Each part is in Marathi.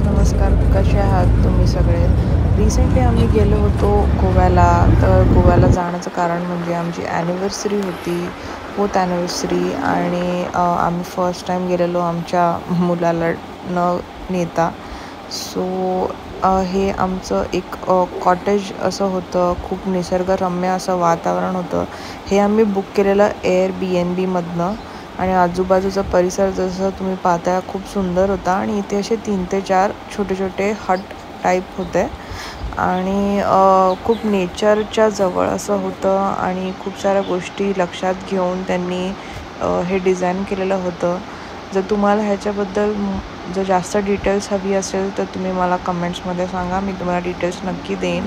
नमस्कार. कसे आहात तुम्ही सगळे? रिसेंटली आम्ही गेलो होतो गोव्याला. तर गोव्याला जाण्याचं कारण म्हणजे आमची ॲनिव्हर्सरी होती, 4th ॲनिव्हर्सरी. आणि आम्ही फर्स्ट टाईम गेलेलो आमच्या मुलाला न नेता. सो हे आमचं एक कॉटेज असं होतं. खूप निसर्गरम्य असं वातावरण होतं. हे आम्ही बुक केलेलं Airbnbमधनं. आणि आजूबाजूचा परिसर जसं तुम्ही पाहताय खूप सुंदर होता. आणि इथे असे 3 ते 4 छोटे छोटे हट टाईप होते. आणि खूप नेचरच्या जवळ असं होतं. आणि खूप साऱ्या गोष्टी लक्षात घेऊन त्यांनी हे डिझाईन केलेलं होतं. जर तुम्हाला ह्याच्याबद्दल जर जास्त डिटेल्स हवी असेल तर तुम्ही मला कमेंट्समध्ये सांगा, मी तुम्हाला डिटेल्स नक्की देईन.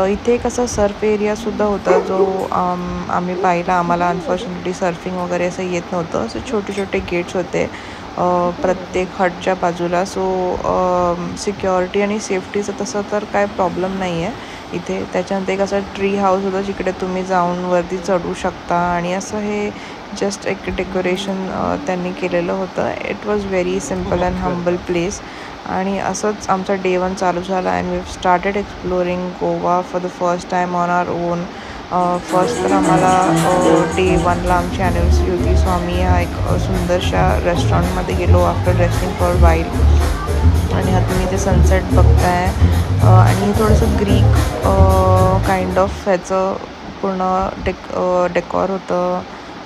इथे एक असा सर्फ एरियासुद्धा होता जो आम्ही पाहिला. आम्हाला अनफॉर्च्युनेटली सर्फिंग वगैरे असं येत नव्हतं. असे छोटे छोटे गेट्स होते प्रत्येक हटच्या बाजूला. सो सिक्युरिटी आणि सेफ्टीचं तसं तर काय प्रॉब्लेम नाही आहे इथे. त्याच्यानंतर एक असं ट्री हाऊस होतं जिकडे तुम्ही जाऊन वरती चढू शकता. आणि असं हे जस्ट एक डेकोरेशन त्यांनी केलेलं होतं. It was very simple and humble place. आणि असंच आमचा डे 1 चालू झाला. And we started exploring Goa for the first time on our own. First तर आम्हाला डे 1ला आमची ॲनिव्हर्सरी होती. सो आम्ही ह्या एक सुंदरशा रेस्टॉरंटमध्ये गेलो आफ्टर रेस्टिंग फॉर वाईल. आणि हा तुम्ही ते सनसेट बघताय. आणि थोडंसं ग्रीक काइंड ऑफ ह्याचं पूर्ण डेकॉर होतं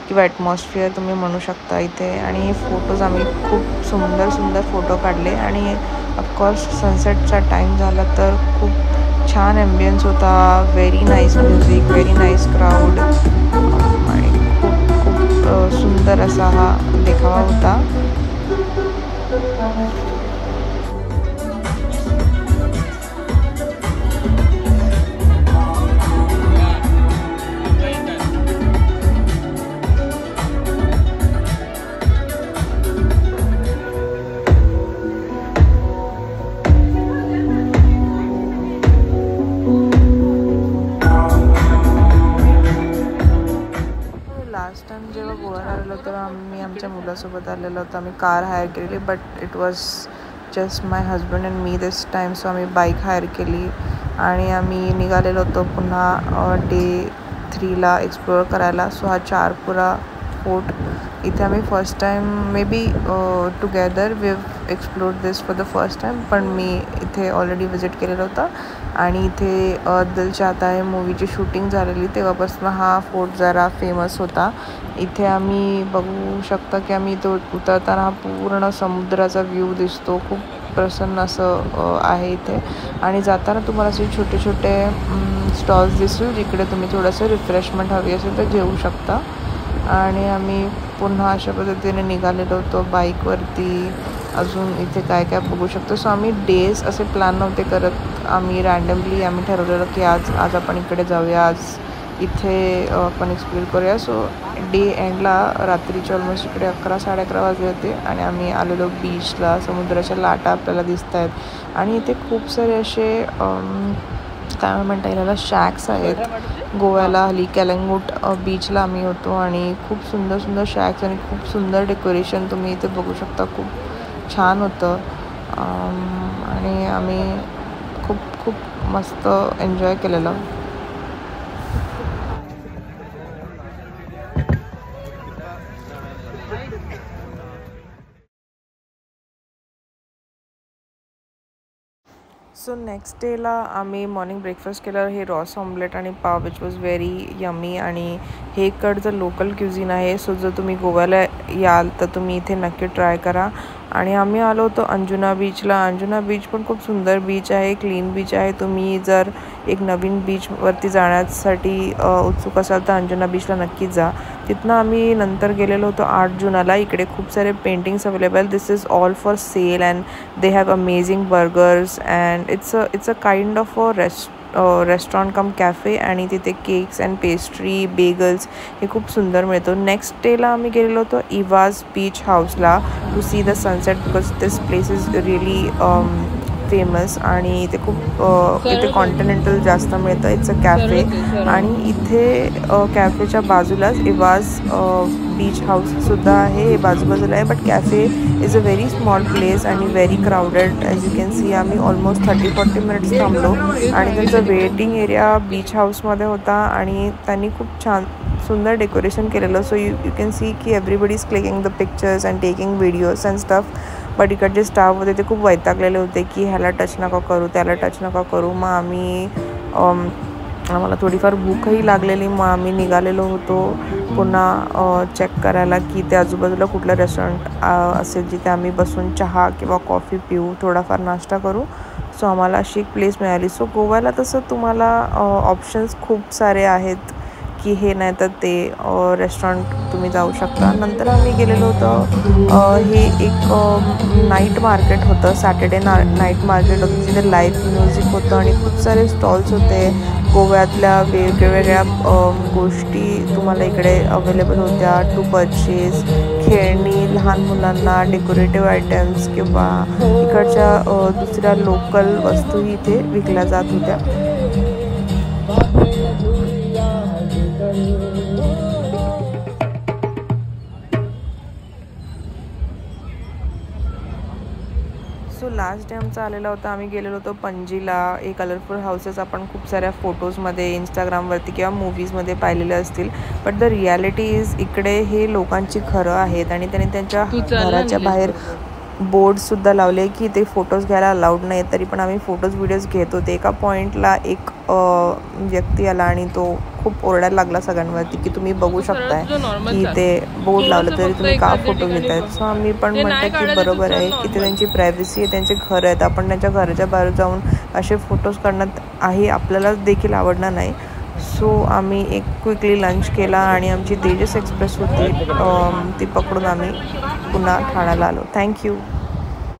किंवा ॲटमॉस्फिअर तुम्ही म्हणू शकता इथे. आणि फोटोज आम्ही खूप सुंदर सुंदर फोटो काढले. आणि ऑफकोर्स सनसेटचा टाईम झाला तर खूप छान ॲम्बियन्स होता. Very nice music, very nice crowd. आणि खूप खूप सुंदर असा हा देखावा होता. लास्ट टाईम जेव्हा गोव्याला आलेलो तर आम्ही आमच्या मुलासोबत आलेलो होतो. आम्ही कार हायर केलेली, but it was just my husband and me this time. So आम्ही बाईक हायर केली आणि आम्ही निघालेलो होतो पुन्हा डे 3ला एक्सप्लोअर करायला. सो हा चारपुरा फोर्ट इथे आम्ही first time may be together we have explored this for the first time. पण मी इथे ऑलरेडी विजिट केलेलं होतं. आणि इथे दिल चाहता है मूवीची शूटिंग झालेली तेव्हापासून हा फोर्ट जरा फेमस होता. इथे आम्ही बघू शकता की आम्ही इथे उतरताना हा पूर्ण समुद्राचा व्ह्यू दिसतो. खूप प्रसन्न असं आहे इथे. आणि जाताना तुम्हाला असे छोटे छोटे स्टॉल्स दिसतील जिकडे तुम्ही थोडंसं रिफ्रेशमेंट हवी असेल तर घेऊ शकता. आणि आम्ही पुन्हा अशा पद्धतीने निघालेलो होतो बाईकवरती. अजून इथे काय काय बघू शकतो. सो आम्ही डेज असे प्लॅन नव्हते करत. आम्ही रँडमली ठरवलेलं की आज आपण इकडे जाऊया, आज इथे आपण एक्सप्लोर करूया. सो डे एंडला रात्रीचे ऑलमोस्ट इकडे 11-11:30 वाजले होते. आणि आम्ही आलेलो बीचला. समुद्राच्या लाटा आपल्याला दिसत आहेत. आणि इथे खूप सारे असे काय म्हणता येईल शॅक्स आहेत. गोव्याला हल्ली कॅलंगूट बीचला आम्ही होतो. आणि खूप सुंदर सुंदर शॅक्स आणि खूप सुंदर डेकोरेशन तुम्ही इथे बघू शकता. खूप छान होतं. आणि आम्ही खूप खूप मस्त एन्जॉय केलेलं. सो नेक्स्ट डेला आम्ही मॉर्निंग ब्रेकफास्ट केलं. हे रॉस ऑमलेट आणि पाव विच वॉज व्हेरी यमी. आणि हे इकडचं लोकल क्युझिन आहे. सो जर तुम्ही गोव्याला याल तर तुम्ही इथे नक्की ट्राय करा. आणि आम्ही आलो होतो अंजुना बीचला. अंजुना बीच पण खूप सुंदर बीच आहे, क्लीन बीच आहे. तुम्ही जर एक नवीन बीचवरती जाण्यासाठी उत्सुक असाल तर अंजुना बीचला नक्कीच जा. तिथनं आम्ही नंतर गेलेलो होतो 8 जूनला. इकडे खूप सारे paintings available. This is all for sale and they have amazing burgers and it's a kind of a restaurant cum cafe. आणि तिथे केक्स अँड पेस्ट्री, बेगल्स हे खूप सुंदर मिळतो. नेक्स्ट डेला आम्ही गेलेलो होतो इवाज बीच हाऊसला to see the sunset because this place is really famous आणि इथे खूप इथे कॉन्टिनेंटल जास्त मिळतं. इट्स अ कॅफे आणि इथे कॅफेच्या बाजूलाच इवाज बीच हाऊससुद्धा आहे. हे बाजूबाजूला आहे, but cafe is a very small place आणि very crowded. As you can see आम्ही ऑलमोस्ट 30-40 मिनिट्स थांबलो आणि त्यांचा वेटिंग एरिया बीच हाऊसमध्ये होता आणि त्यांनी खूप छान सुंदर डेकोरेशन केलेलं. सो यू कॅन सी की everybody is clicking the pictures and taking videos and stuff. But इकडचे स्टाफ होते ते खूप वैतागलेले होते की ह्याला टच नका करू, त्याला टच नका करू. मग आम्हाला थोडीफार भूकही लागलेली. मग आम्ही निघालेलो होतो पुन्हा चेक करायला की ते आजूबाजूला कुठलं रेस्टॉरंट असेल जिथे आम्ही बसून चहा किंवा कॉफी पिऊ, थोडाफार नाश्ता करू. सो आम्हाला अशी एक प्लेस मिळाली. सो गोव्याला तसं तुम्हाला ऑप्शन्स खूप सारे आहेत की हे नाही तर ते रेस्टॉरंट तुम्ही जाऊ शकता. नंतर आम्ही गेलेलो होतो हे एक नाईट मार्केट होतं, सॅटर्डे नाईट मार्केट होतं जिथे लाईव्ह म्युझिक होतं आणि खूप सारे स्टॉल्स होते. गोव्यातल्या वेगवेगळ्या गोष्टी तुम्हाला इकडे अवेलेबल होत्या टू परचेस. खेळणी लहान मुलांना, डेकोरेटिव्ह आयटम्स किंवा इकडच्या दुसऱ्या लोकल वस्तूही इथे विकल्या जात होत्या. सो लास्ट डे आमचा आलेला होता. आम्ही गेलेलो होतो पणजीला. हे कलरफुल हाऊसेस आपण खूप साऱ्या फोटोजमध्ये, इंस्टाग्रामवरती किंवा मूवीजमध्ये पाहिलेले असतील, बट द रियालिटी इज इकडे हे लोकांची घरं आहेत आणि त्यांनी त्यांच्या घराच्या बाहेर बोर्डसुद्धा लावले की ते फोटोज घ्यायला अलाउड नाही. तरी पण आम्ही फोटोज व्हिडिओज घेत होते. एका पॉईंटला एक व्यक्ती आला आणि तो खूप ओरडायला लागला सगळ्यांवरती की तुम्ही बघू शकताय की ते बोर्ड लावलं तरी तुम्ही का फोटो घेतायत. सो आम्ही पण म्हणतो की बरोबर आहे की ते त्यांची प्रायव्हसी आहे, त्यांचे घर आहेत. आपण त्यांच्या घराच्या बाहेर जाऊन असे फोटोज करण्यात आहे आपल्याला देखील आवडणार नाही. सो आम्ही एक क्विकली लंच केला आणि आमची तेजस एक्सप्रेस होती ती पकडून आम्ही पुन्हा ठाण्याला आलो. थँक्यू.